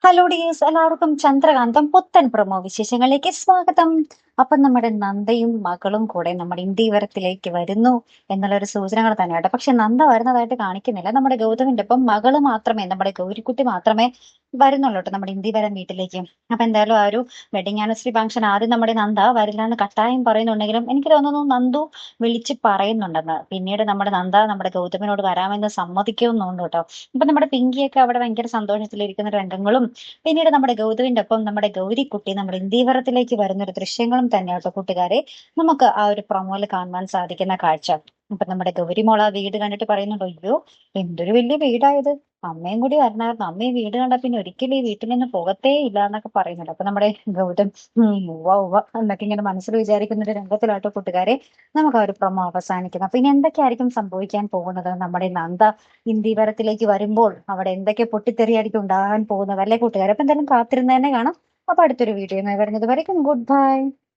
Hello dears, എല്ലാവർക്കും ചന്ദ്രകാന്തം പുത്തൻ promo വിശേഷങ്ങളിലേക്ക് സ്വാഗതം. അപ്പൊ നമ്മുടെ നന്ദയും മകളും കൂടെ നമ്മുടെ ഇന്ത്യവരത്തിലേക്ക് വരുന്നു എന്നുള്ള സൂചനകൾ തന്നെയാട്ടോ. പക്ഷെ നന്ദ വരുന്നതായിട്ട് കാണിക്കുന്നില്ല. നമ്മുടെ ഗൗതമിന്റെ ഒപ്പം മകള് മാത്രമേ, നമ്മുടെ ഗൗരിക്കുട്ടി മാത്രമേ വരുന്നുള്ളൂ കേട്ടോ നമ്മുടെ ഇന്ത്യവരം വീട്ടിലേക്ക്. അപ്പൊ എന്തായാലും ആ ഒരു വെഡിങ് ആനിവേഴ്സറി ഫംഗ്ഷൻ ആദ്യം നമ്മുടെ നന്ദ വരില്ല എന്ന് കട്ടായം പറയുന്നുണ്ടെങ്കിലും എനിക്ക് തോന്നുന്നു നന്ദു വിളിച്ച് പറയുന്നുണ്ടെന്ന്. പിന്നീട് നമ്മുടെ നന്ദ നമ്മുടെ ഗൗതമിനോട് വരാമെന്ന് സമ്മതിക്കുന്നുണ്ട് കേട്ടോ. ഇപ്പൊ നമ്മുടെ പിങ്കിയൊക്കെ അവിടെ ഭയങ്കര സന്തോഷത്തിലിരിക്കുന്ന രംഗങ്ങളും, പിന്നീട് നമ്മുടെ ഗൗതമിന്റെ ഒപ്പം നമ്മുടെ ഗൗരിക്കുട്ടി നമ്മുടെ ഇന്ദീവരത്തിലേക്ക് വരുന്ന ഒരു ദൃശ്യങ്ങളും തന്നെയാട്ടോ കൂട്ടുകാരെ നമുക്ക് ആ ഒരു പ്രൊമോയിൽ കാണുവാൻ സാധിക്കുന്ന കാഴ്ച. അപ്പൊ നമ്മുടെ ഗൗരിമോൾ ആ വീട് കണ്ടിട്ട് പറയുന്നുണ്ടോ, അയ്യോ എന്തൊരു വലിയ വീടായത്, അമ്മയും കൂടി വരണമായിരുന്നു, അമ്മ ഈ വീട് കണ്ട പിന്നെ ഒരിക്കലും ഈ വീട്ടിൽ നിന്ന് പോകത്തേ ഇല്ല എന്നൊക്കെ പറയുന്നുണ്ട്. അപ്പൊ നമ്മുടെ ഗൗതം ഉവ്വ ഉവ്വ എന്നൊക്കെ ഇങ്ങനെ മനസ്സിൽ വിചാരിക്കുന്ന ഒരു രംഗത്തിലാട്ടോ കൂട്ടുകാരെ നമുക്ക് ആ ഒരു പ്രൊമോ അവസാനിക്കുന്നത്. പിന്നെ എന്തൊക്കെയായിരിക്കും സംഭവിക്കാൻ പോകുന്നത്, നമ്മുടെ നന്ദ ഇന്ദീവരത്തിലേക്ക് വരുമ്പോൾ അവിടെ എന്തൊക്കെ പൊട്ടിത്തെറിയായിരിക്കും ഉണ്ടാകാൻ പോകുന്നത് അല്ലേ കൂട്ടുകാരെ. അപ്പൊ എന്തായാലും കാത്തിരുന്ന് തന്നെ കാണാം. അപ്പൊ അടുത്തൊരു വീഡിയോ വരുന്നത് വരയ്ക്കും ഗുഡ് ബൈ.